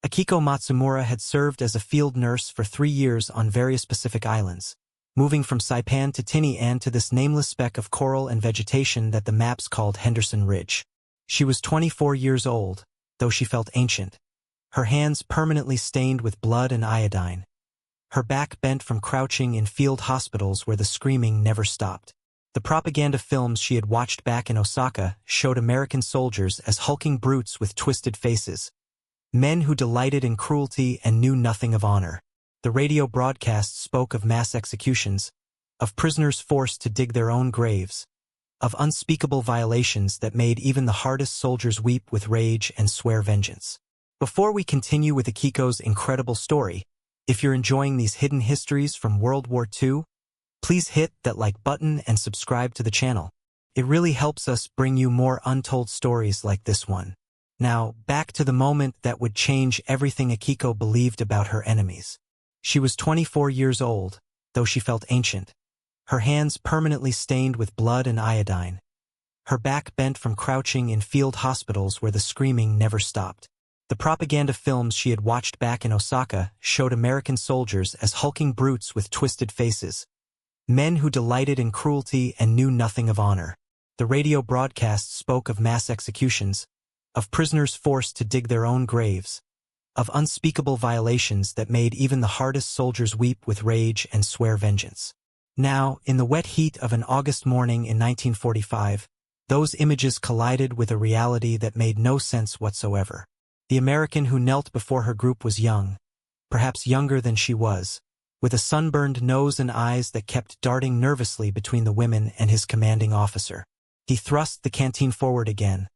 Akiko Matsumura had served as a field nurse for 3 years on various Pacific islands, moving from Saipan to Tinian to this nameless speck of coral and vegetation that the maps called Henderson Ridge. She was 24 years old, though she felt ancient, her hands permanently stained with blood and iodine, her back bent from crouching in field hospitals where the screaming never stopped. The propaganda films she had watched back in Osaka showed American soldiers as hulking brutes with twisted faces, men who delighted in cruelty and knew nothing of honor. The radio broadcasts spoke of mass executions, of prisoners forced to dig their own graves, of unspeakable violations that made even the hardest soldiers weep with rage and swear vengeance. Before we continue with Akiko's incredible story, if you're enjoying these hidden histories from World War II, please hit that like button and subscribe to the channel. It really helps us bring you more untold stories like this one. Now, back to the moment that would change everything Akiko believed about her enemies. She was 24 years old, though she felt ancient, her hands permanently stained with blood and iodine, her back bent from crouching in field hospitals where the screaming never stopped. The propaganda films she had watched back in Osaka showed American soldiers as hulking brutes with twisted faces, men who delighted in cruelty and knew nothing of honor. The radio broadcasts spoke of mass executions, of prisoners forced to dig their own graves, of unspeakable violations that made even the hardest soldiers weep with rage and swear vengeance. Now, in the wet heat of an August morning in 1945, those images collided with a reality that made no sense whatsoever. The American who knelt before her group was young, perhaps younger than she was, with a sunburned nose and eyes that kept darting nervously between the women and his commanding officer. He thrust the canteen forward again,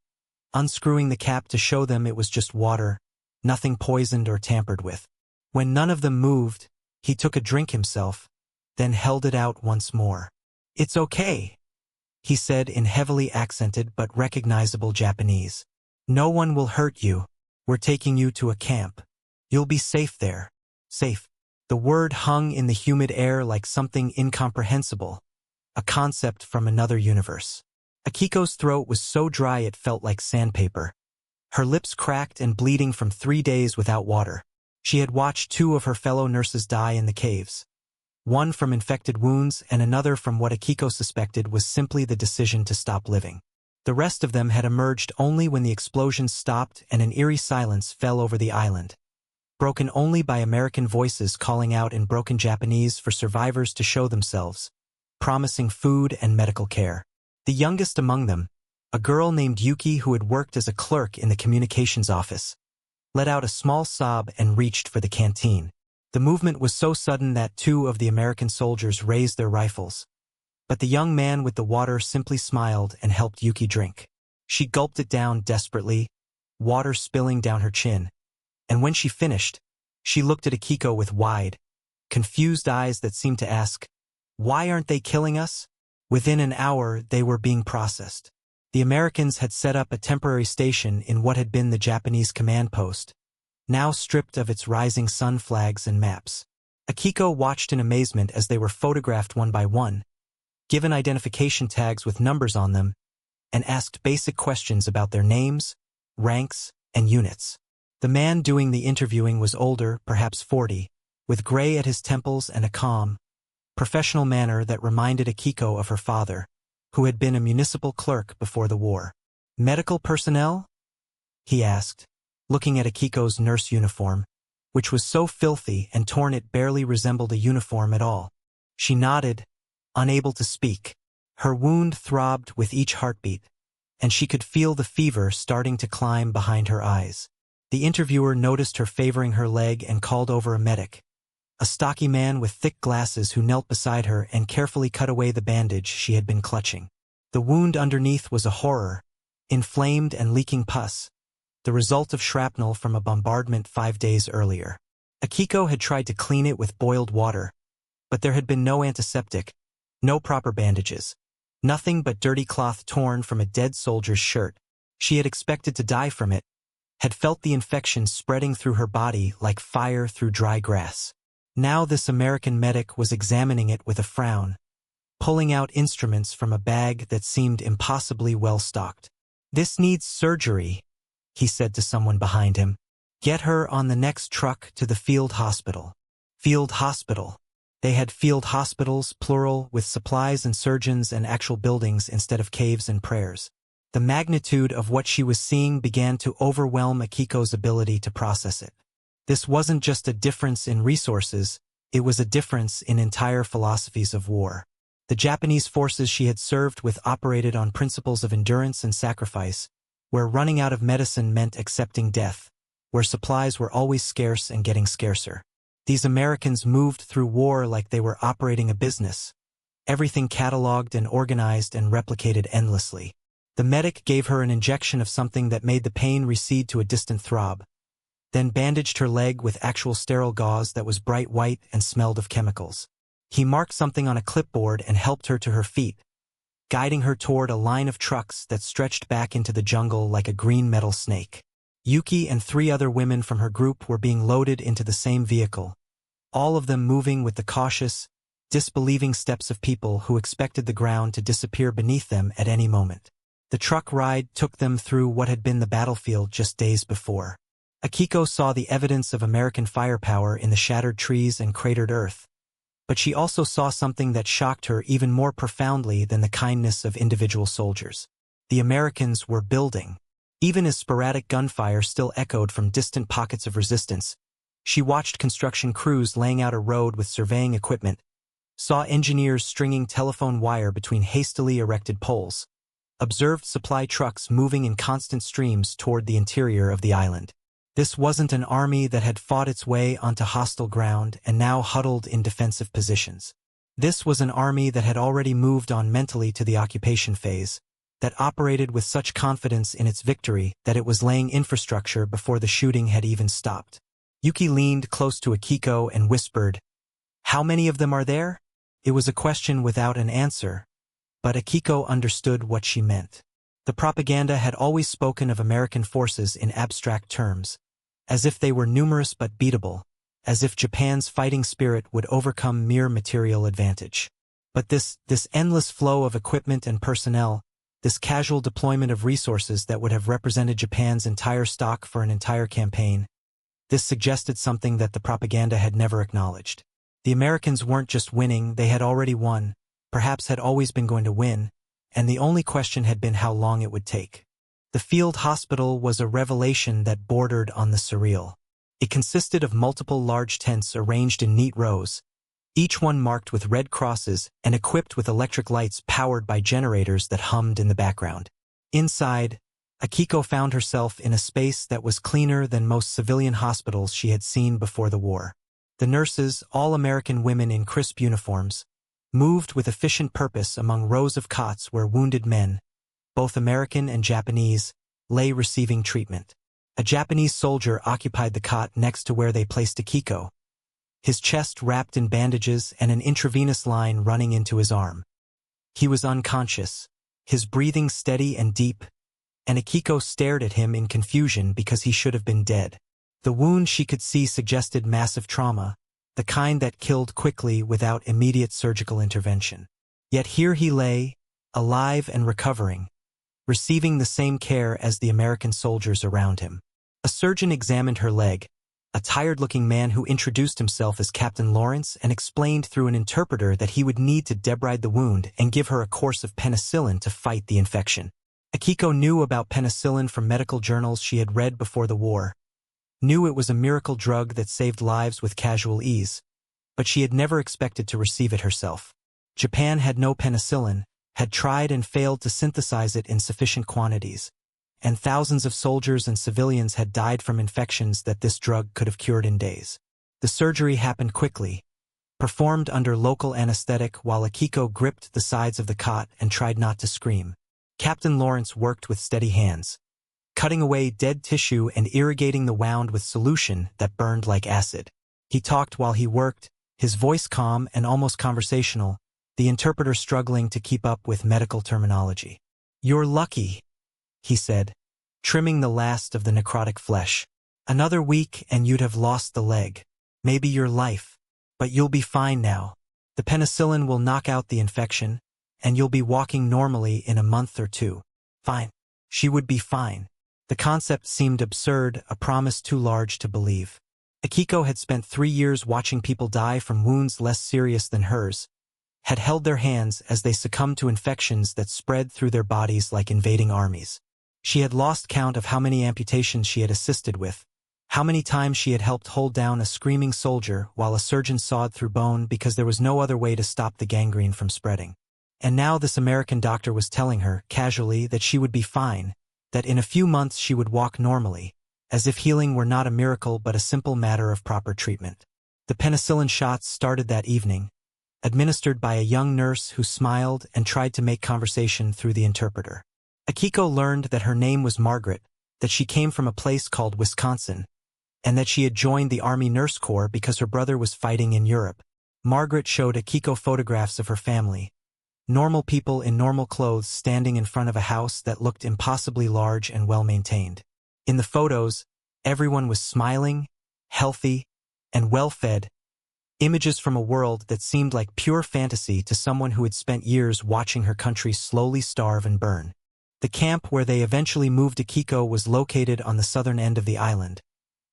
unscrewing the cap to show them it was just water, nothing poisoned or tampered with. When none of them moved, he took a drink himself, then held it out once more. "It's okay," he said in heavily accented but recognizable Japanese. "No one will hurt you. We're taking you to a camp. You'll be safe there." Safe. The word hung in the humid air like something incomprehensible, a concept from another universe. Akiko's throat was so dry it felt like sandpaper. Her lips cracked and bleeding from 3 days without water. She had watched 2 of her fellow nurses die in the caves, one from infected wounds and another from what Akiko suspected was simply the decision to stop living. The rest of them had emerged only when the explosions stopped and an eerie silence fell over the island, broken only by American voices calling out in broken Japanese for survivors to show themselves, promising food and medical care. The youngest among them, a girl named Yuki who had worked as a clerk in the communications office, let out a small sob and reached for the canteen. The movement was so sudden that 2 of the American soldiers raised their rifles, but the young man with the water simply smiled and helped Yuki drink. She gulped it down desperately, water spilling down her chin, and when she finished, she looked at Akiko with wide, confused eyes that seemed to ask, "Why aren't they killing us?" Within an hour, they were being processed. The Americans had set up a temporary station in what had been the Japanese command post, now stripped of its rising sun flags and maps. Akiko watched in amazement as they were photographed one by one, given identification tags with numbers on them, and asked basic questions about their names, ranks, and units. The man doing the interviewing was older, perhaps 40, with gray at his temples and a calm, professional manner that reminded Akiko of her father, who had been a municipal clerk before the war. "Medical personnel?" he asked, looking at Akiko's nurse uniform, which was so filthy and torn it barely resembled a uniform at all. She nodded, unable to speak. Her wound throbbed with each heartbeat, and she could feel the fever starting to climb behind her eyes. The interviewer noticed her favoring her leg and called over a medic, a stocky man with thick glasses who knelt beside her and carefully cut away the bandage she had been clutching. The wound underneath was a horror, inflamed and leaking pus, the result of shrapnel from a bombardment 5 days earlier. Akiko had tried to clean it with boiled water, but there had been no antiseptic, no proper bandages, nothing but dirty cloth torn from a dead soldier's shirt. She had expected to die from it, had felt the infection spreading through her body like fire through dry grass. Now this American medic was examining it with a frown, pulling out instruments from a bag that seemed impossibly well stocked. "This needs surgery," he said to someone behind him. Get her on the next truck to the field hospital. Field hospital. They had field hospitals, plural, with supplies and surgeons and actual buildings instead of caves and prayers. The magnitude of what she was seeing began to overwhelm Akiko's ability to process it. This wasn't just a difference in resources, it was a difference in entire philosophies of war. The Japanese forces she had served with operated on principles of endurance and sacrifice, where running out of medicine meant accepting death, where supplies were always scarce and getting scarcer. These Americans moved through war like they were operating a business, everything catalogued and organized and replicated endlessly. The medic gave her an injection of something that made the pain recede to a distant throb, then bandaged her leg with actual sterile gauze that was bright white and smelled of chemicals. He marked something on a clipboard and helped her to her feet, guiding her toward a line of trucks that stretched back into the jungle like a green metal snake. Yuki and 3 other women from her group were being loaded into the same vehicle, all of them moving with the cautious, disbelieving steps of people who expected the ground to disappear beneath them at any moment. The truck ride took them through what had been the battlefield just days before. Akiko saw the evidence of American firepower in the shattered trees and cratered earth, but she also saw something that shocked her even more profoundly than the kindness of individual soldiers. The Americans were building. Even as sporadic gunfire still echoed from distant pockets of resistance, she watched construction crews laying out a road with surveying equipment, saw engineers stringing telephone wire between hastily erected poles, observed supply trucks moving in constant streams toward the interior of the island. This wasn't an army that had fought its way onto hostile ground and now huddled in defensive positions. This was an army that had already moved on mentally to the occupation phase, that operated with such confidence in its victory that it was laying infrastructure before the shooting had even stopped. Yuki leaned close to Akiko and whispered, "How many of them are there?" It was a question without an answer, but Akiko understood what she meant. The propaganda had always spoken of American forces in abstract terms, as if they were numerous but beatable, as if Japan's fighting spirit would overcome mere material advantage. But this endless flow of equipment and personnel, this casual deployment of resources that would have represented Japan's entire stock for an entire campaign, this suggested something that the propaganda had never acknowledged. The Americans weren't just winning, they had already won, perhaps had always been going to win, and the only question had been how long it would take. The field hospital was a revelation that bordered on the surreal. It consisted of multiple large tents arranged in neat rows, each one marked with red crosses and equipped with electric lights powered by generators that hummed in the background. Inside, Akiko found herself in a space that was cleaner than most civilian hospitals she had seen before the war. The nurses, all American women in crisp uniforms, moved with efficient purpose among rows of cots where wounded men, both American and Japanese, lay receiving treatment. A Japanese soldier occupied the cot next to where they placed Akiko, his chest wrapped in bandages and an intravenous line running into his arm. He was unconscious, his breathing steady and deep, and Akiko stared at him in confusion because he should have been dead. The wound she could see suggested massive trauma, the kind that killed quickly without immediate surgical intervention. Yet here he lay, alive and recovering, receiving the same care as the American soldiers around him. A surgeon examined her leg, a tired-looking man who introduced himself as Captain Lawrence and explained through an interpreter that he would need to debride the wound and give her a course of penicillin to fight the infection. Akiko knew about penicillin from medical journals she had read before the war, knew it was a miracle drug that saved lives with casual ease, but she had never expected to receive it herself. Japan had no penicillin, had tried and failed to synthesize it in sufficient quantities, and thousands of soldiers and civilians had died from infections that this drug could have cured in days. The surgery happened quickly, performed under local anesthetic while Akiko gripped the sides of the cot and tried not to scream. Captain Lawrence worked with steady hands, cutting away dead tissue and irrigating the wound with solution that burned like acid. He talked while he worked, his voice calm and almost conversational, the interpreter struggling to keep up with medical terminology. "You're lucky," he said, trimming the last of the necrotic flesh. "Another week and you'd have lost the leg. Maybe your life. But you'll be fine now. The penicillin will knock out the infection, and you'll be walking normally in a month or two." Fine. She would be fine. The concept seemed absurd, a promise too large to believe. Akiko had spent 3 years watching people die from wounds less serious than hers, had held their hands as they succumbed to infections that spread through their bodies like invading armies. She had lost count of how many amputations she had assisted with, how many times she had helped hold down a screaming soldier while a surgeon sawed through bone because there was no other way to stop the gangrene from spreading. And now this American doctor was telling her, casually, that she would be fine, that in a few months she would walk normally, as if healing were not a miracle but a simple matter of proper treatment. The penicillin shots started that evening, administered by a young nurse who smiled and tried to make conversation through the interpreter. Akiko learned that her name was Margaret, that she came from a place called Wisconsin, and that she had joined the Army Nurse Corps because her brother was fighting in Europe. Margaret showed Akiko photographs of her family, normal people in normal clothes standing in front of a house that looked impossibly large and well-maintained. In the photos, everyone was smiling, healthy, and well-fed, images from a world that seemed like pure fantasy to someone who had spent years watching her country slowly starve and burn. The camp where they eventually moved Akiko was located on the southern end of the island,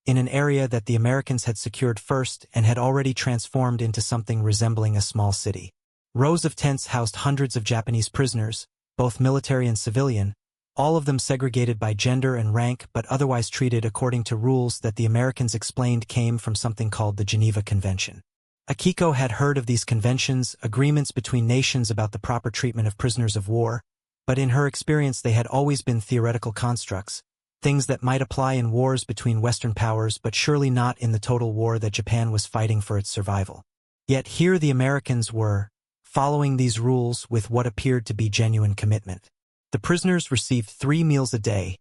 in an area that the Americans had secured first and had already transformed into something resembling a small city. Rows of tents housed hundreds of Japanese prisoners, both military and civilian, all of them segregated by gender and rank but otherwise treated according to rules that the Americans explained came from something called the Geneva Convention. Akiko had heard of these conventions, agreements between nations about the proper treatment of prisoners of war, but in her experience they had always been theoretical constructs, things that might apply in wars between Western powers but surely not in the total war that Japan was fighting for its survival. Yet here the Americans were, following these rules with what appeared to be genuine commitment. The prisoners received 3 meals a day,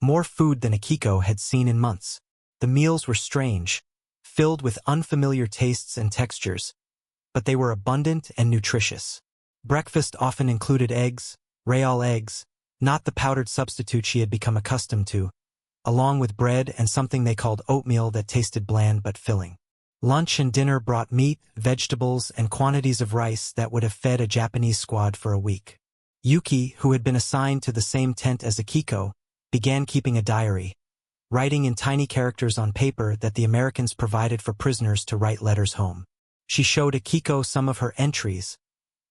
more food than Akiko had seen in months. The meals were strange, filled with unfamiliar tastes and textures, but they were abundant and nutritious. Breakfast often included eggs, real eggs, not the powdered substitute she had become accustomed to, along with bread and something they called oatmeal that tasted bland but filling. Lunch and dinner brought meat, vegetables, and quantities of rice that would have fed a Japanese squad for a week. Yuki, who had been assigned to the same tent as Akiko, began keeping a diary, writing in tiny characters on paper that the Americans provided for prisoners to write letters home. She showed Akiko some of her entries,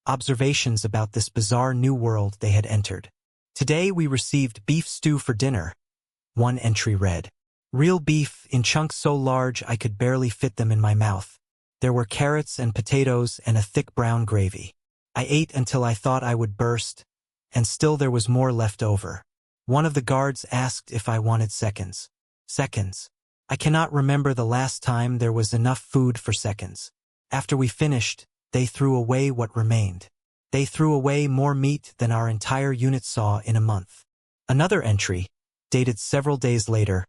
observations about this bizarre new world they had entered. "Today we received beef stew for dinner," one entry read. "Real beef in chunks so large I could barely fit them in my mouth. There were carrots and potatoes and a thick brown gravy. I ate until I thought I would burst, and still there was more left over. One of the guards asked if I wanted seconds. Seconds. I cannot remember the last time there was enough food for seconds. After we finished, they threw away what remained. They threw away more meat than our entire unit saw in a month." Another entry, dated several days later,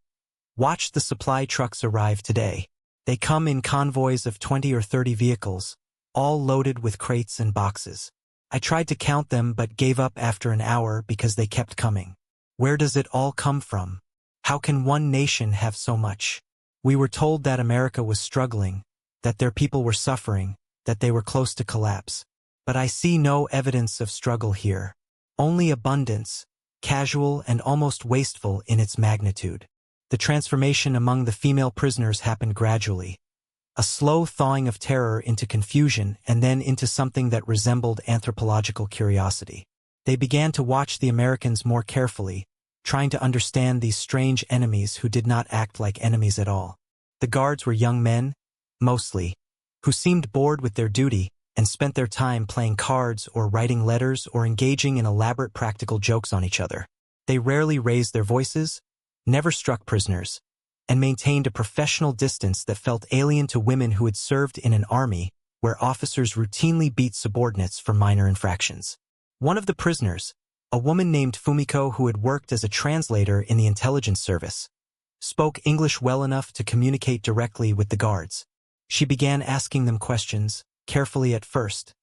"Watch the supply trucks arrive today. They come in convoys of 20 or 30 vehicles, all loaded with crates and boxes. I tried to count them but gave up after an hour because they kept coming. Where does it all come from? How can one nation have so much? We were told that America was struggling, that their people were suffering, that they were close to collapse. But I see no evidence of struggle here. Only abundance, casual and almost wasteful in its magnitude." The transformation among the female prisoners happened gradually. A slow thawing of terror into confusion and then into something that resembled anthropological curiosity. They began to watch the Americans more carefully, trying to understand these strange enemies who did not act like enemies at all. The guards were young men, mostly, who seemed bored with their duty and spent their time playing cards or writing letters or engaging in elaborate practical jokes on each other. They rarely raised their voices, never struck prisoners, and maintained a professional distance that felt alien to women who had served in an army where officers routinely beat subordinates for minor infractions. One of the prisoners, a woman named Fumiko who had worked as a translator in the intelligence service, spoke English well enough to communicate directly with the guards. She began asking them questions, carefully at first,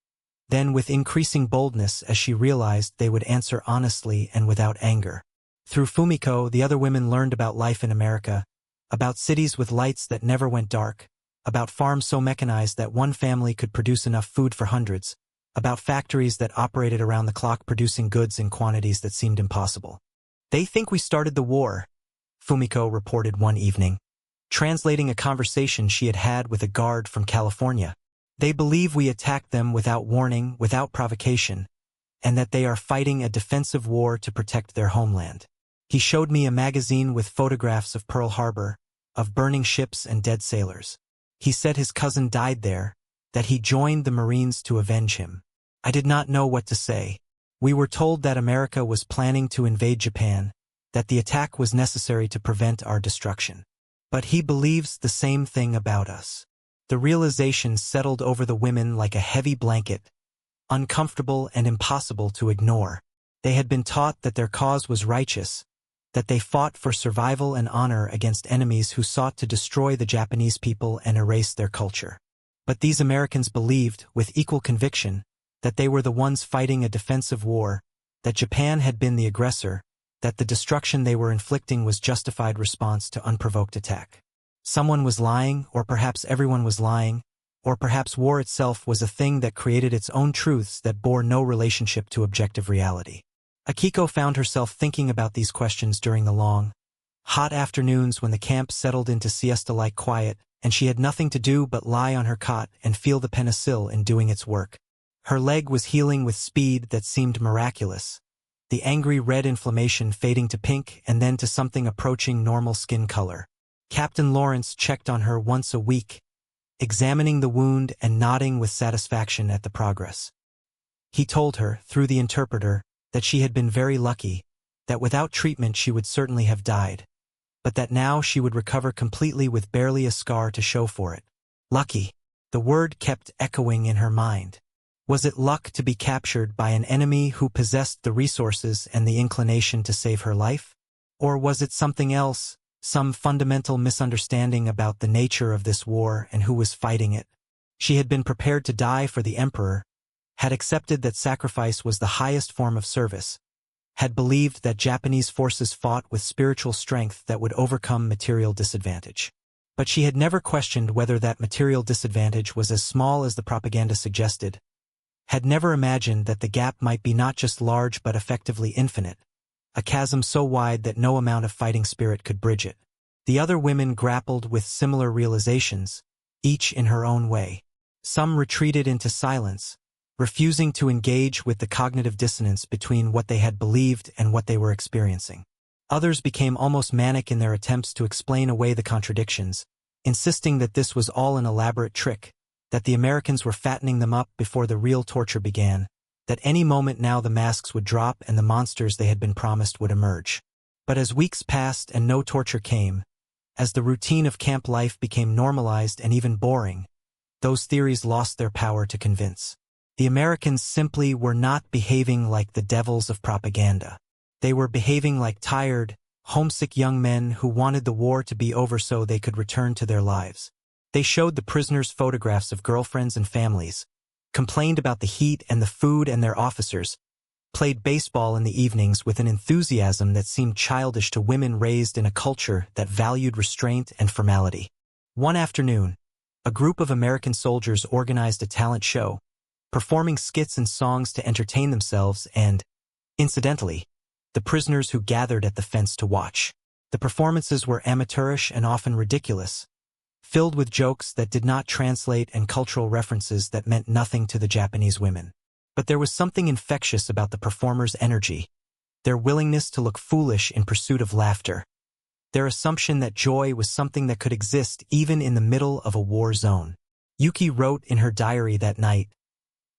then with increasing boldness as she realized they would answer honestly and without anger. Through Fumiko, the other women learned about life in America, about cities with lights that never went dark, about farms so mechanized that one family could produce enough food for hundreds, about factories that operated around the clock producing goods in quantities that seemed impossible. "They think we started the war," Fumiko reported one evening, translating a conversation she had had with a guard from California. "They believe we attacked them without warning, without provocation, and that they are fighting a defensive war to protect their homeland." He showed me a magazine with photographs of Pearl Harbor, of burning ships and dead sailors. He said his cousin died there, that he joined the Marines to avenge him. I did not know what to say. We were told that America was planning to invade Japan, that the attack was necessary to prevent our destruction. But he believes the same thing about us. The realization settled over the women like a heavy blanket, uncomfortable and impossible to ignore. They had been taught that their cause was righteous, that they fought for survival and honor against enemies who sought to destroy the Japanese people and erase their culture. But these Americans believed, with equal conviction, that they were the ones fighting a defensive war, that Japan had been the aggressor, that the destruction they were inflicting was justified response to unprovoked attack. Someone was lying, or perhaps everyone was lying, or perhaps war itself was a thing that created its own truths that bore no relationship to objective reality. Akiko found herself thinking about these questions during the long, hot afternoons when the camp settled into siesta-like quiet, and she had nothing to do but lie on her cot and feel the penicillin in doing its work. Her leg was healing with speed that seemed miraculous, the angry red inflammation fading to pink and then to something approaching normal skin color. Captain Lawrence checked on her once a week, examining the wound and nodding with satisfaction at the progress. He told her, through the interpreter, that she had been very lucky, that without treatment she would certainly have died, but that now she would recover completely with barely a scar to show for it. Lucky. The word kept echoing in her mind. Was it luck to be captured by an enemy who possessed the resources and the inclination to save her life? Or was it something else, some fundamental misunderstanding about the nature of this war and who was fighting it? She had been prepared to die for the emperor, had accepted that sacrifice was the highest form of service, had believed that Japanese forces fought with spiritual strength that would overcome material disadvantage. But she had never questioned whether that material disadvantage was as small as the propaganda suggested, had never imagined that the gap might be not just large but effectively infinite, a chasm so wide that no amount of fighting spirit could bridge it. The other women grappled with similar realizations, each in her own way. Some retreated into silence, refusing to engage with the cognitive dissonance between what they had believed and what they were experiencing. Others became almost manic in their attempts to explain away the contradictions, insisting that this was all an elaborate trick, that the Americans were fattening them up before the real torture began, that any moment now the masks would drop and the monsters they had been promised would emerge. But as weeks passed and no torture came, as the routine of camp life became normalized and even boring, those theories lost their power to convince. The Americans simply were not behaving like the devils of propaganda. They were behaving like tired, homesick young men who wanted the war to be over so they could return to their lives. They showed the prisoners photographs of girlfriends and families, complained about the heat and the food and their officers, played baseball in the evenings with an enthusiasm that seemed childish to women raised in a culture that valued restraint and formality. One afternoon, a group of American soldiers organized a talent show, performing skits and songs to entertain themselves and, incidentally, the prisoners who gathered at the fence to watch. The performances were amateurish and often ridiculous, filled with jokes that did not translate and cultural references that meant nothing to the Japanese women. But there was something infectious about the performers' energy, their willingness to look foolish in pursuit of laughter, their assumption that joy was something that could exist even in the middle of a war zone. Yuki wrote in her diary that night,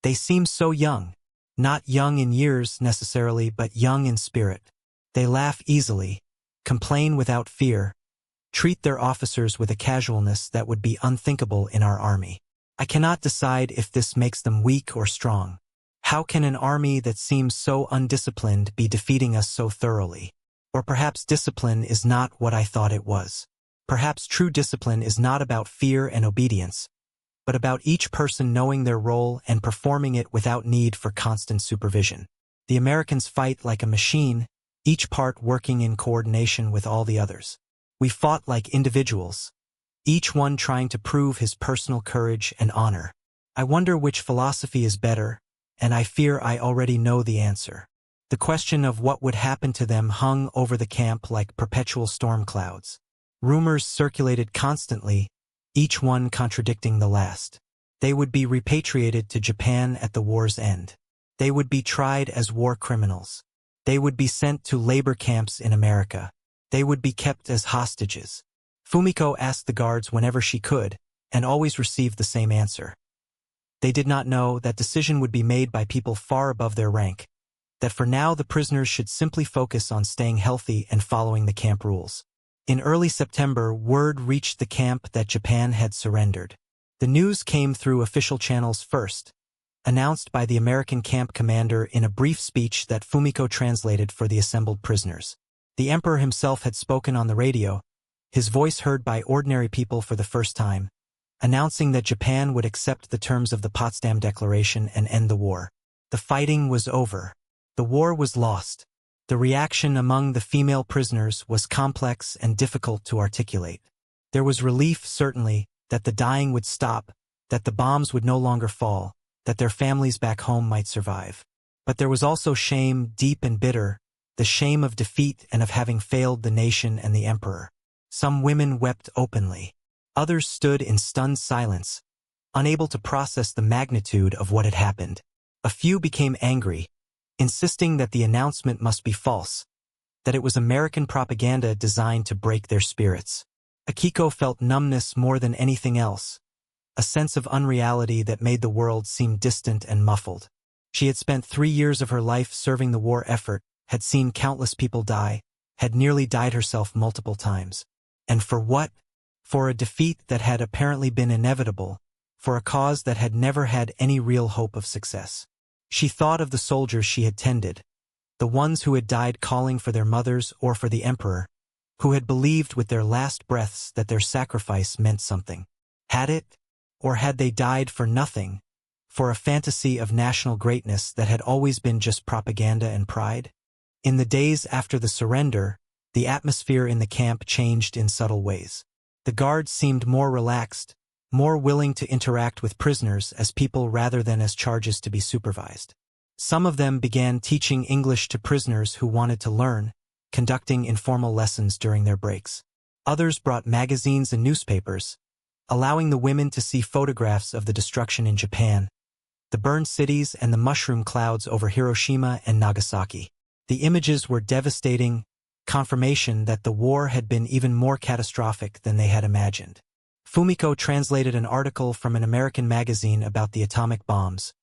"They seem so young, not young in years necessarily, but young in spirit. They laugh easily, complain without fear, treat their officers with a casualness that would be unthinkable in our army. I cannot decide if this makes them weak or strong. How can an army that seems so undisciplined be defeating us so thoroughly? Or perhaps discipline is not what I thought it was. Perhaps true discipline is not about fear and obedience, but about each person knowing their role and performing it without need for constant supervision. The Americans fight like a machine, each part working in coordination with all the others. We fought like individuals, each one trying to prove his personal courage and honor. I wonder which philosophy is better, and I fear I already know the answer." The question of what would happen to them hung over the camp like perpetual storm clouds. Rumors circulated constantly, each one contradicting the last. They would be repatriated to Japan at the war's end. They would be tried as war criminals. They would be sent to labor camps in America. They would be kept as hostages. Fumiko asked the guards whenever she could, and always received the same answer. They did not know that decision would be made by people far above their rank, that for now the prisoners should simply focus on staying healthy and following the camp rules. In early September, word reached the camp that Japan had surrendered. The news came through official channels first, announced by the American camp commander in a brief speech that Fumiko translated for the assembled prisoners. The emperor himself had spoken on the radio, his voice heard by ordinary people for the first time, announcing that Japan would accept the terms of the Potsdam Declaration and end the war. The fighting was over. The war was lost. The reaction among the female prisoners was complex and difficult to articulate. There was relief, certainly, that the dying would stop, that the bombs would no longer fall, that their families back home might survive. But there was also shame, deep and bitter, the shame of defeat and of having failed the nation and the emperor. Some women wept openly. Others stood in stunned silence, unable to process the magnitude of what had happened. A few became angry, insisting that the announcement must be false, that it was American propaganda designed to break their spirits. Akiko felt numbness more than anything else, a sense of unreality that made the world seem distant and muffled. She had spent 3 years of her life serving the war effort, had seen countless people die, had nearly died herself multiple times. And for what? For a defeat that had apparently been inevitable, for a cause that had never had any real hope of success. She thought of the soldiers she had tended, the ones who had died calling for their mothers or for the emperor, who had believed with their last breaths that their sacrifice meant something. Had it? Or had they died for nothing, for a fantasy of national greatness that had always been just propaganda and pride? In the days after the surrender, the atmosphere in the camp changed in subtle ways. The guards seemed more relaxed, more willing to interact with prisoners as people rather than as charges to be supervised. Some of them began teaching English to prisoners who wanted to learn, conducting informal lessons during their breaks. Others brought magazines and newspapers, allowing the women to see photographs of the destruction in Japan, the burned cities and the mushroom clouds over Hiroshima and Nagasaki. The images were devastating, confirmation that the war had been even more catastrophic than they had imagined. Fumiko translated an article from an American magazine about the atomic bombs,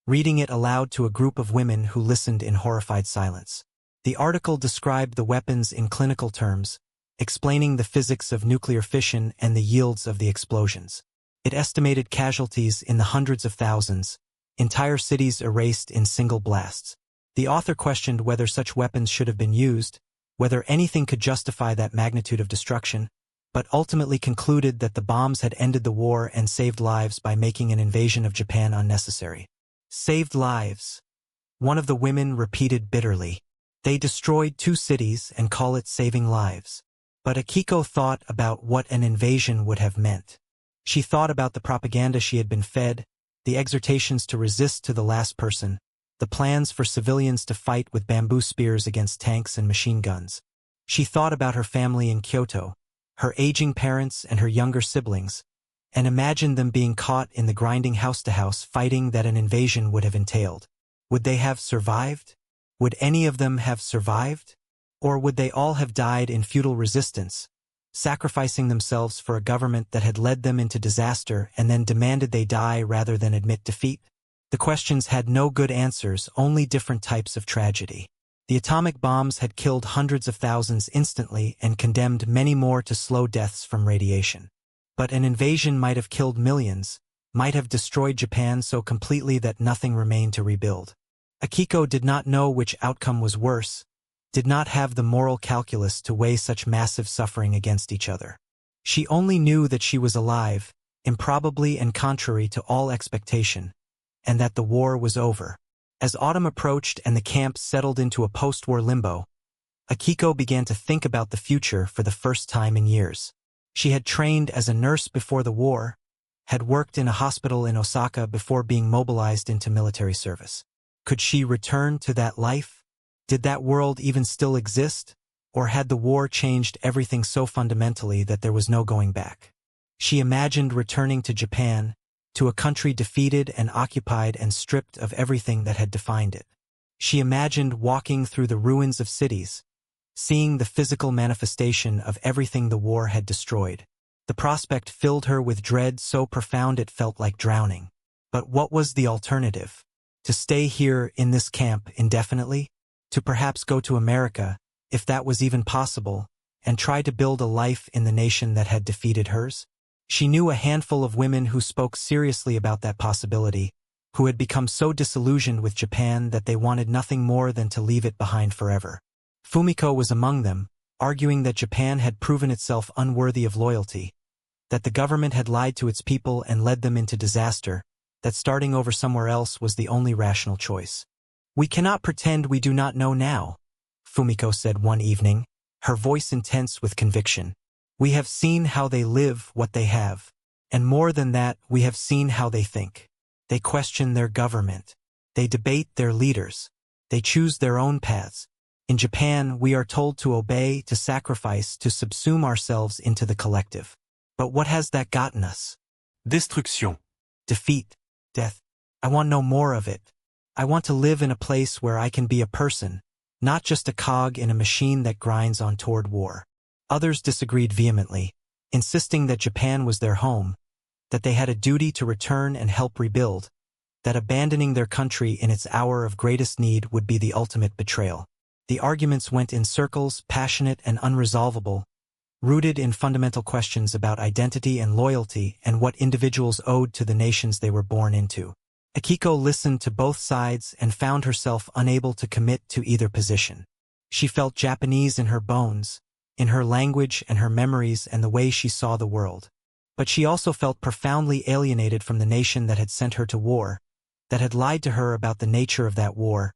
reading it aloud to a group of women who listened in horrified silence. The article described the weapons in clinical terms, explaining the physics of nuclear fission and the yields of the explosions. It estimated casualties in the hundreds of thousands, entire cities erased in single blasts. The author questioned whether such weapons should have been used, whether anything could justify that magnitude of destruction, but ultimately concluded that the bombs had ended the war and saved lives by making an invasion of Japan unnecessary. Saved lives. One of the women repeated bitterly. They destroyed 2 cities and call it saving lives. But Akiko thought about what an invasion would have meant. She thought about the propaganda she had been fed, the exhortations to resist to the last person, the plans for civilians to fight with bamboo spears against tanks and machine guns. She thought about her family in Kyoto, her aging parents and her younger siblings, and imagined them being caught in the grinding house-to-house fighting that an invasion would have entailed. Would they have survived? Would any of them have survived? Or would they all have died in futile resistance, sacrificing themselves for a government that had led them into disaster and then demanded they die rather than admit defeat? The questions had no good answers, only different types of tragedy. The atomic bombs had killed hundreds of thousands instantly and condemned many more to slow deaths from radiation. But an invasion might have killed millions, might have destroyed Japan so completely that nothing remained to rebuild. Akiko did not know which outcome was worse, did not have the moral calculus to weigh such massive suffering against each other. She only knew that she was alive, improbably and contrary to all expectation, and that the war was over. As autumn approached and the camp settled into a post-war limbo, Akiko began to think about the future for the first time in years. She had trained as a nurse before the war, had worked in a hospital in Osaka before being mobilized into military service. Could she return to that life? Did that world even still exist? Or had the war changed everything so fundamentally that there was no going back? She imagined returning to Japan, to a country defeated and occupied and stripped of everything that had defined it. She imagined walking through the ruins of cities, seeing the physical manifestation of everything the war had destroyed. The prospect filled her with dread so profound it felt like drowning. But what was the alternative? To stay here in this camp indefinitely? To perhaps go to America, if that was even possible, and try to build a life in the nation that had defeated hers? She knew a handful of women who spoke seriously about that possibility, who had become so disillusioned with Japan that they wanted nothing more than to leave it behind forever. Fumiko was among them, arguing that Japan had proven itself unworthy of loyalty, that the government had lied to its people and led them into disaster, that starting over somewhere else was the only rational choice. "We cannot pretend we do not know now," Fumiko said one evening, her voice intense with conviction. "We have seen how they live what they have. And more than that, we have seen how they think. They question their government. They debate their leaders. They choose their own paths. In Japan, we are told to obey, to sacrifice, to subsume ourselves into the collective. But what has that gotten us? Destruction. Defeat. Death. I want no more of it. I want to live in a place where I can be a person, not just a cog in a machine that grinds on toward war." Others disagreed vehemently, insisting that Japan was their home, that they had a duty to return and help rebuild, that abandoning their country in its hour of greatest need would be the ultimate betrayal. The arguments went in circles, passionate and unresolvable, rooted in fundamental questions about identity and loyalty and what individuals owed to the nations they were born into. Akiko listened to both sides and found herself unable to commit to either position. She felt Japanese in her bones, in her language and her memories and the way she saw the world. But she also felt profoundly alienated from the nation that had sent her to war, that had lied to her about the nature of that war,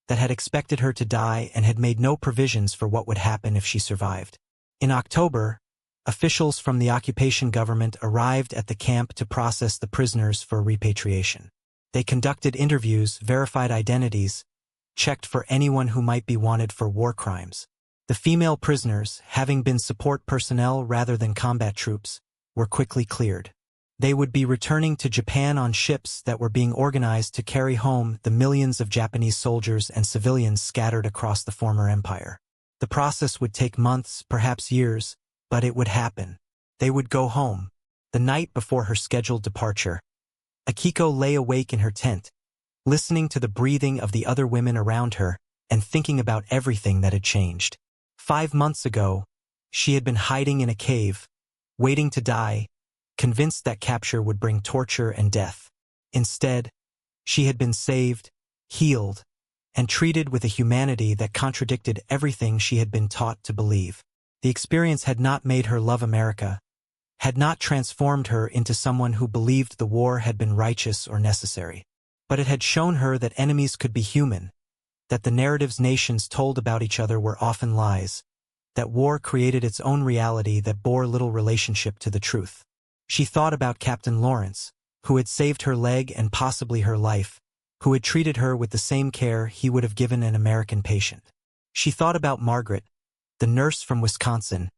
that had expected her to die and had made no provisions for what would happen if she survived. In October, officials from the occupation government arrived at the camp to process the prisoners for repatriation. They conducted interviews, verified identities, checked for anyone who might be wanted for war crimes. The female prisoners, having been support personnel rather than combat troops, were quickly cleared. They would be returning to Japan on ships that were being organized to carry home the millions of Japanese soldiers and civilians scattered across the former empire. The process would take months, perhaps years, but it would happen. They would go home. The night before her scheduled departure, Akiko lay awake in her tent, listening to the breathing of the other women around her and thinking about everything that had changed. 5 months ago, she had been hiding in a cave, waiting to die, convinced that capture would bring torture and death. Instead, she had been saved, healed, and treated with a humanity that contradicted everything she had been taught to believe. The experience had not made her love America, had not transformed her into someone who believed the war had been righteous or necessary. But it had shown her that enemies could be human, that the narratives nations told about each other were often lies, that war created its own reality that bore little relationship to the truth. She thought about Captain Lawrence, who had saved her leg and possibly her life, who had treated her with the same care he would have given an American patient. She thought about Margaret, the nurse from Wisconsin,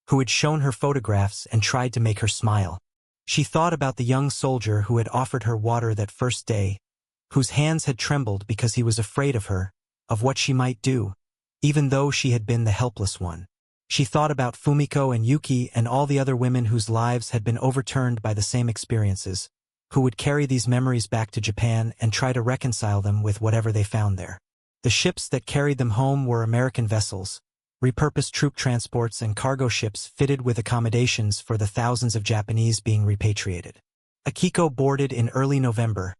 who had shown her photographs and tried to make her smile. She thought about the young soldier who had offered her water that first day, whose hands had trembled because he was afraid of her, of what she might do, even though she had been the helpless one. She thought about Fumiko and Yuki and all the other women whose lives had been overturned by the same experiences, who would carry these memories back to Japan and try to reconcile them with whatever they found there. The ships that carried them home were American vessels, repurposed troop transports and cargo ships fitted with accommodations for the thousands of Japanese being repatriated. Akiko boarded in early November,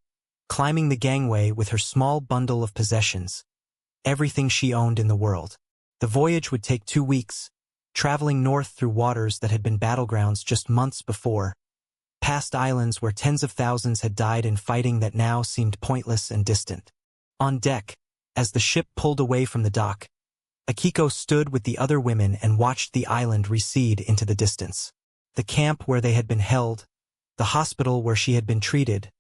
climbing the gangway with her small bundle of possessions, everything she owned in the world. The voyage would take 2 weeks, traveling north through waters that had been battlegrounds just months before, past islands where tens of thousands had died in fighting that now seemed pointless and distant. On deck, as the ship pulled away from the dock, Akiko stood with the other women and watched the island recede into the distance. The camp where they had been held, the hospital where she had been treated,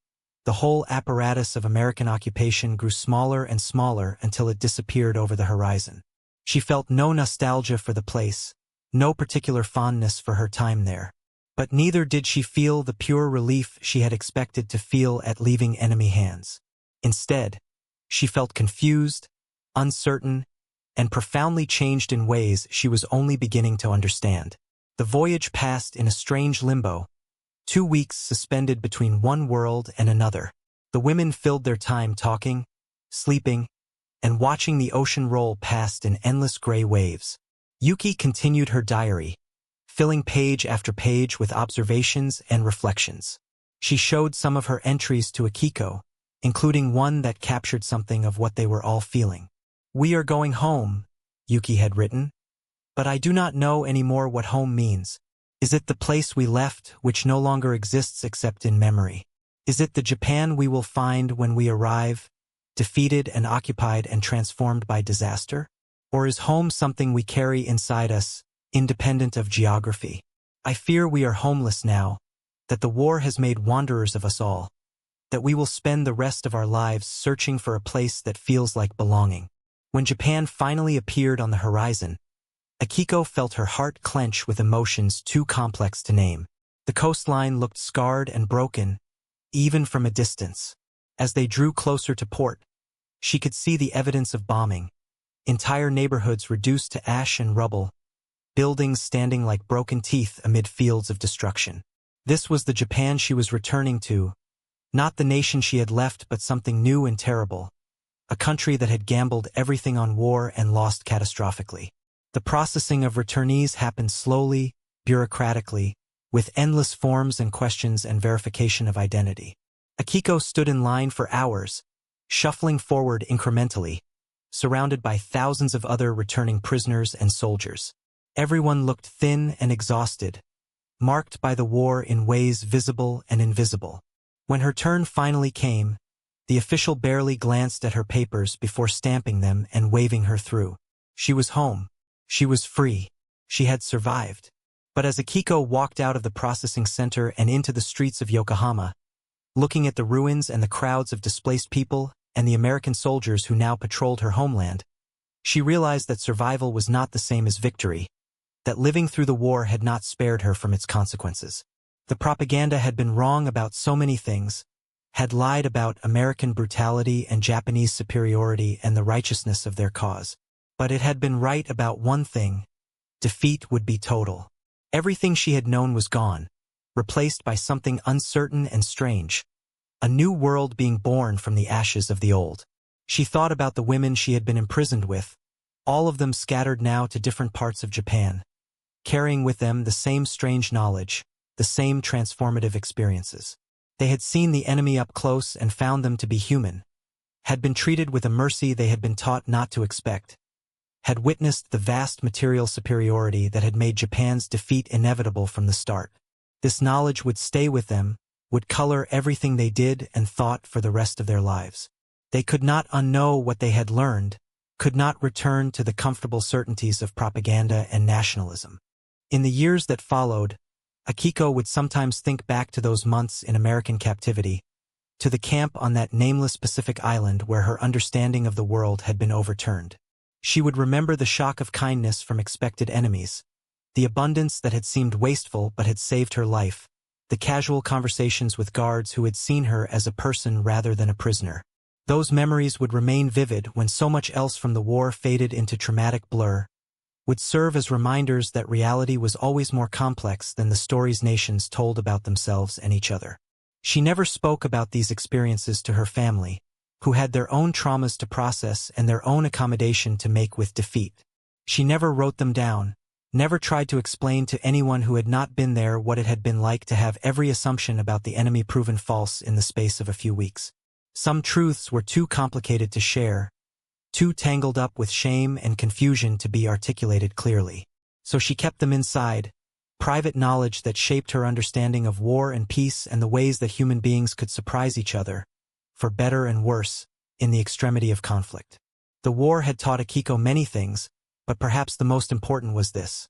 The whole apparatus of American occupation grew smaller and smaller until it disappeared over the horizon. She felt no nostalgia for the place, no particular fondness for her time there. But neither did she feel the pure relief she had expected to feel at leaving enemy hands. Instead, she felt confused, uncertain, and profoundly changed in ways she was only beginning to understand. The voyage passed in a strange limbo, 2 weeks suspended between one world and another. The women filled their time talking, sleeping, and watching the ocean roll past in endless gray waves. Yuki continued her diary, filling page after page with observations and reflections. She showed some of her entries to Akiko, including one that captured something of what they were all feeling. "We are going home," Yuki had written. "But I do not know anymore what home means. Is it the place we left, which no longer exists except in memory? Is it the Japan we will find when we arrive, defeated and occupied and transformed by disaster? Or is home something we carry inside us, independent of geography? I fear we are homeless now, that the war has made wanderers of us all, that we will spend the rest of our lives searching for a place that feels like belonging." When Japan finally appeared on the horizon, Akiko felt her heart clench with emotions too complex to name. The coastline looked scarred and broken, even from a distance. As they drew closer to port, she could see the evidence of bombing, entire neighborhoods reduced to ash and rubble, buildings standing like broken teeth amid fields of destruction. This was the Japan she was returning to, not the nation she had left but something new and terrible, a country that had gambled everything on war and lost catastrophically. The processing of returnees happened slowly, bureaucratically, with endless forms and questions and verification of identity. Akiko stood in line for hours, shuffling forward incrementally, surrounded by thousands of other returning prisoners and soldiers. Everyone looked thin and exhausted, marked by the war in ways visible and invisible. When her turn finally came, the official barely glanced at her papers before stamping them and waving her through. She was home. She was free. She had survived. But as Akiko walked out of the processing center and into the streets of Yokohama, looking at the ruins and the crowds of displaced people and the American soldiers who now patrolled her homeland, she realized that survival was not the same as victory, that living through the war had not spared her from its consequences. The propaganda had been wrong about so many things, had lied about American brutality and Japanese superiority and the righteousness of their cause. But it had been right about one thing: defeat would be total. Everything she had known was gone, replaced by something uncertain and strange, a new world being born from the ashes of the old. She thought about the women she had been imprisoned with, all of them scattered now to different parts of Japan, carrying with them the same strange knowledge, the same transformative experiences. They had seen the enemy up close and found them to be human, had been treated with a mercy they had been taught not to expect, had witnessed the vast material superiority that had made Japan's defeat inevitable from the start. This knowledge would stay with them, would color everything they did and thought for the rest of their lives. They could not unknow what they had learned, could not return to the comfortable certainties of propaganda and nationalism. In the years that followed, Akiko would sometimes think back to those months in American captivity, to the camp on that nameless Pacific island where her understanding of the world had been overturned. She would remember the shock of kindness from expected enemies, the abundance that had seemed wasteful but had saved her life, the casual conversations with guards who had seen her as a person rather than a prisoner. Those memories would remain vivid when so much else from the war faded into traumatic blur, would serve as reminders that reality was always more complex than the stories nations told about themselves and each other. She never spoke about these experiences to her family, who had their own traumas to process and their own accommodation to make with defeat. She never wrote them down, never tried to explain to anyone who had not been there what it had been like to have every assumption about the enemy proven false in the space of a few weeks. Some truths were too complicated to share, too tangled up with shame and confusion to be articulated clearly. So she kept them inside, private knowledge that shaped her understanding of war and peace and the ways that human beings could surprise each other, for better and worse, in the extremity of conflict. The war had taught Akiko many things, but perhaps the most important was this: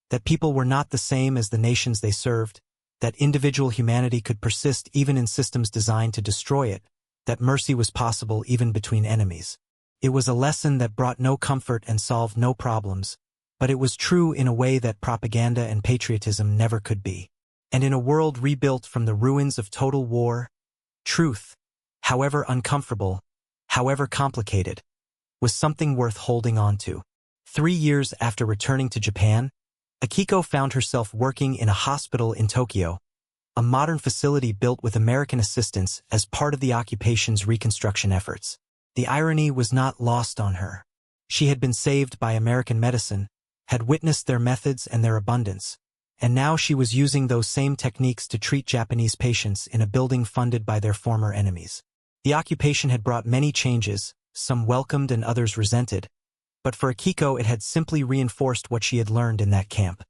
that people were not the same as the nations they served, that individual humanity could persist even in systems designed to destroy it, that mercy was possible even between enemies. It was a lesson that brought no comfort and solved no problems, but it was true in a way that propaganda and patriotism never could be. And in a world rebuilt from the ruins of total war, truth, however uncomfortable, however complicated, was something worth holding on to. 3 years after returning to Japan, Akiko found herself working in a hospital in Tokyo, a modern facility built with American assistance as part of the occupation's reconstruction efforts. The irony was not lost on her. She had been saved by American medicine, had witnessed their methods and their abundance, and now she was using those same techniques to treat Japanese patients in a building funded by their former enemies. The occupation had brought many changes, some welcomed and others resented, but for Akiko it had simply reinforced what she had learned in that camp.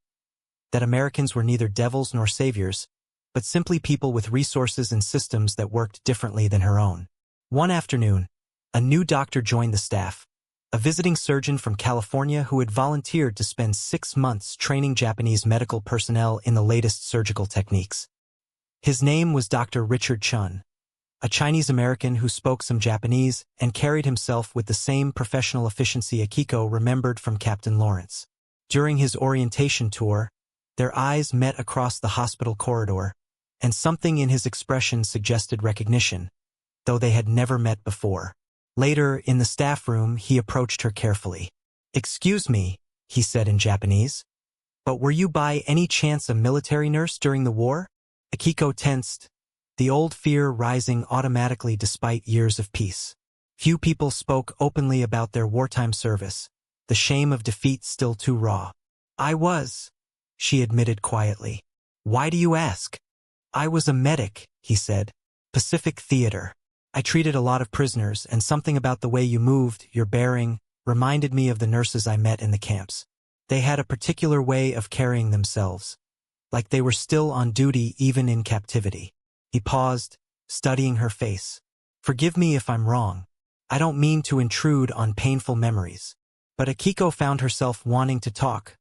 That Americans were neither devils nor saviors, but simply people with resources and systems that worked differently than her own. One afternoon, a new doctor joined the staff, a visiting surgeon from California who had volunteered to spend 6 months training Japanese medical personnel in the latest surgical techniques. His name was Dr. Richard Chun, a Chinese-American who spoke some Japanese and carried himself with the same professional efficiency Akiko remembered from Captain Lawrence. During his orientation tour, their eyes met across the hospital corridor, and something in his expression suggested recognition, though they had never met before. Later, in the staff room, he approached her carefully. "Excuse me," he said in Japanese, "but were you by any chance a military nurse during the war?" Akiko tensed, the old fear rising automatically despite years of peace. Few people spoke openly about their wartime service, the shame of defeat still too raw. "I was," she admitted quietly. "Why do you ask?" "I was a medic," he said. "Pacific Theater. I treated a lot of prisoners, and something about the way you moved, your bearing, reminded me of the nurses I met in the camps. They had a particular way of carrying themselves, like they were still on duty even in captivity." He paused, studying her face. "Forgive me if I'm wrong. I don't mean to intrude on painful memories." But Akiko found herself wanting to talk,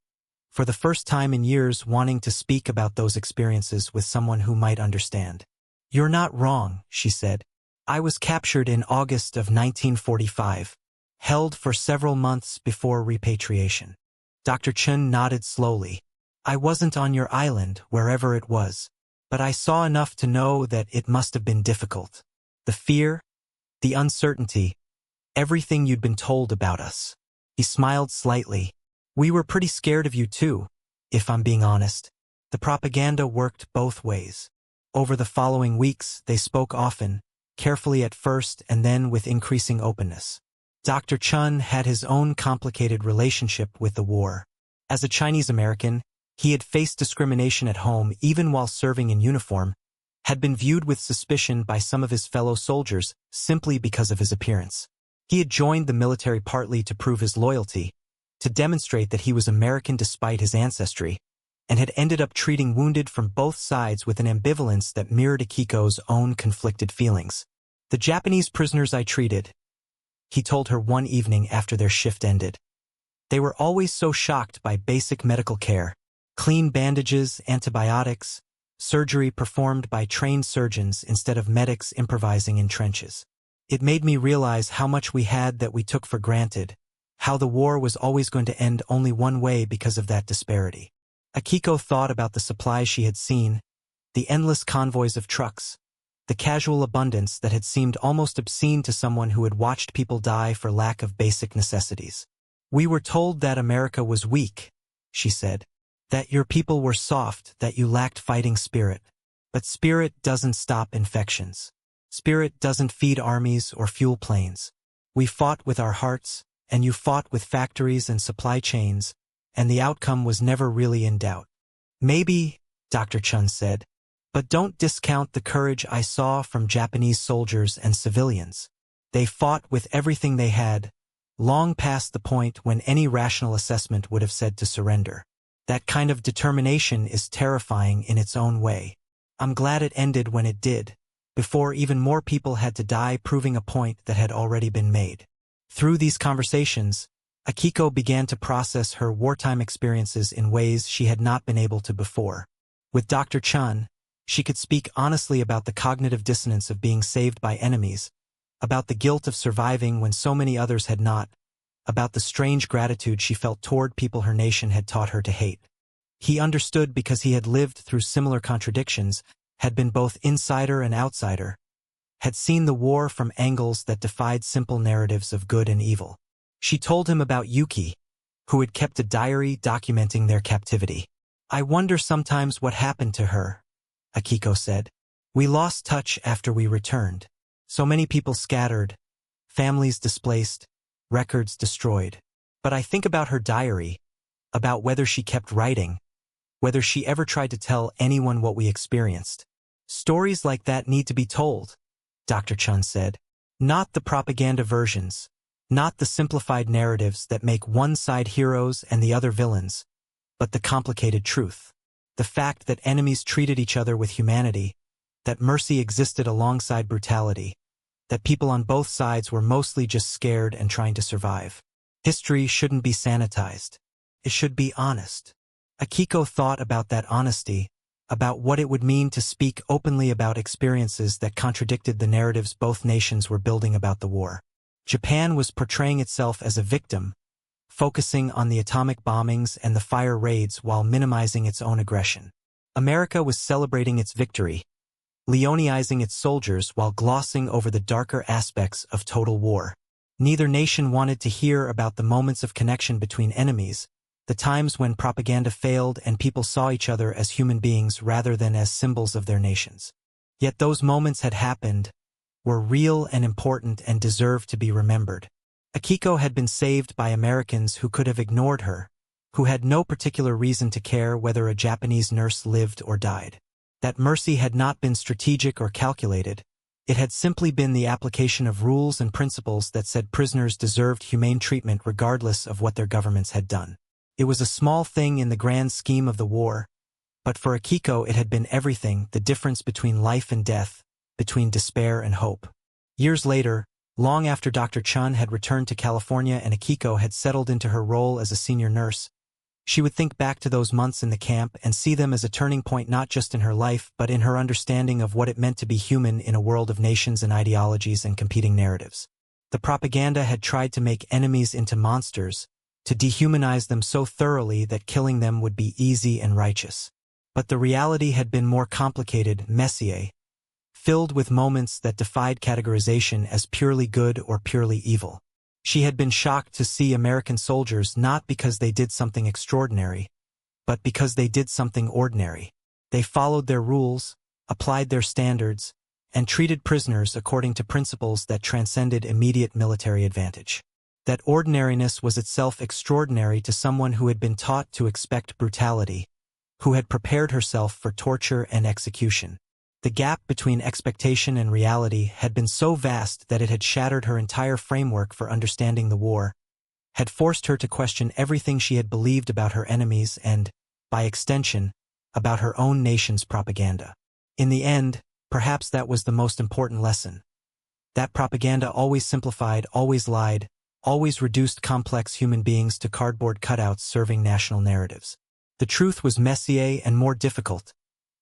for the first time in years wanting to speak about those experiences with someone who might understand. "You're not wrong," she said. "I was captured in August of 1945, held for several months before repatriation." Dr. Chun nodded slowly. "I wasn't on your island, wherever it was, but I saw enough to know that it must have been difficult. The fear, the uncertainty, everything you'd been told about us." He smiled slightly. "We were pretty scared of you too, if I'm being honest." The propaganda worked both ways. Over the following weeks, they spoke often, carefully at first and then with increasing openness. Dr. Chun had his own complicated relationship with the war. As a Chinese-American, he had faced discrimination at home even while serving in uniform, had been viewed with suspicion by some of his fellow soldiers simply because of his appearance. He had joined the military partly to prove his loyalty, to demonstrate that he was American despite his ancestry, and had ended up treating wounded from both sides with an ambivalence that mirrored Akiko's own conflicted feelings. "The Japanese prisoners I treated," he told her one evening after their shift ended. "They were always so shocked by basic medical care, clean bandages, antibiotics, surgery performed by trained surgeons instead of medics improvising in trenches. It made me realize how much we had that we took for granted, how the war was always going to end only one way because of that disparity." Akiko thought about the supplies she had seen, the endless convoys of trucks, the casual abundance that had seemed almost obscene to someone who had watched people die for lack of basic necessities. "We were told that America was weak," she said, "that your people were soft, that you lacked fighting spirit. But spirit doesn't stop infections. Spirit doesn't feed armies or fuel planes. We fought with our hearts, and you fought with factories and supply chains, and the outcome was never really in doubt." "Maybe," Dr. Chun said, "but don't discount the courage I saw from Japanese soldiers and civilians. They fought with everything they had, long past the point when any rational assessment would have said to surrender. That kind of determination is terrifying in its own way. I'm glad it ended when it did, before even more people had to die proving a point that had already been made." Through these conversations, Akiko began to process her wartime experiences in ways she had not been able to before. With Dr. Chun, She could speak honestly about the cognitive dissonance of being saved by enemies, about the guilt of surviving when so many others had not, about the strange gratitude she felt toward people her nation had taught her to hate. He understood because he had lived through similar contradictions, had been both insider and outsider, had seen the war from angles that defied simple narratives of good and evil. She told him about Yuki, who had kept a diary documenting their captivity. "I wonder sometimes what happened to her," Akiko said. "We lost touch after we returned. So many people scattered, families displaced, records destroyed. But I think about her diary, about whether she kept writing, whether she ever tried to tell anyone what we experienced. Stories like that need to be told," Dr. Chun said. "Not the propaganda versions, not the simplified narratives that make one side heroes and the other villains, but the complicated truth. The fact that enemies treated each other with humanity, that mercy existed alongside brutality, that people on both sides were mostly just scared and trying to survive. History shouldn't be sanitized. It should be honest." Akiko thought about that honesty, about what it would mean to speak openly about experiences that contradicted the narratives both nations were building about the war. Japan was portraying itself as a victim, focusing on the atomic bombings and the fire raids while minimizing its own aggression. America was celebrating its victory, Leonizing its soldiers while glossing over the darker aspects of total war. Neither nation wanted to hear about the moments of connection between enemies, the times when propaganda failed and people saw each other as human beings rather than as symbols of their nations. Yet those moments had happened, were real and important and deserved to be remembered. Akiko had been saved by Americans who could have ignored her, who had no particular reason to care whether a Japanese nurse lived or died. That mercy had not been strategic or calculated. It had simply been the application of rules and principles that said prisoners deserved humane treatment regardless of what their governments had done. It was a small thing in the grand scheme of the war, but for Akiko it had been everything, the difference between life and death, between despair and hope. Years later, long after Dr. Chun had returned to California and Akiko had settled into her role as a senior nurse, she would think back to those months in the camp and see them as a turning point not just in her life but in her understanding of what it meant to be human in a world of nations and ideologies and competing narratives. The propaganda had tried to make enemies into monsters, to dehumanize them so thoroughly that killing them would be easy and righteous. But the reality had been more complicated, messier, filled with moments that defied categorization as purely good or purely evil. She had been shocked to see American soldiers not because they did something extraordinary, but because they did something ordinary. They followed their rules, applied their standards, and treated prisoners according to principles that transcended immediate military advantage. That ordinariness was itself extraordinary to someone who had been taught to expect brutality, who had prepared herself for torture and execution. The gap between expectation and reality had been so vast that it had shattered her entire framework for understanding the war, had forced her to question everything she had believed about her enemies and, by extension, about her own nation's propaganda. In the end, perhaps that was the most important lesson. That propaganda always simplified, always lied, always reduced complex human beings to cardboard cutouts serving national narratives. The truth was messier and more difficult,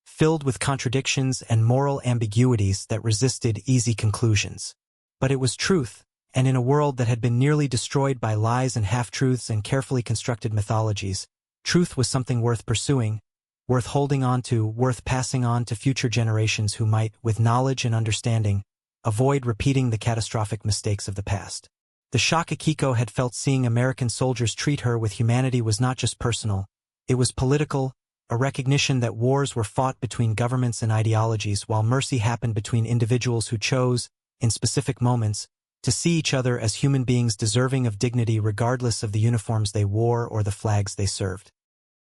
filled with contradictions and moral ambiguities that resisted easy conclusions. But it was truth, and in a world that had been nearly destroyed by lies and half-truths and carefully constructed mythologies, truth was something worth pursuing, worth holding on to, worth passing on to future generations who might, with knowledge and understanding, avoid repeating the catastrophic mistakes of the past. The shock Akiko had felt seeing American soldiers treat her with humanity was not just personal, it was political, a recognition that wars were fought between governments and ideologies while mercy happened between individuals who chose, in specific moments, to see each other as human beings deserving of dignity regardless of the uniforms they wore or the flags they served.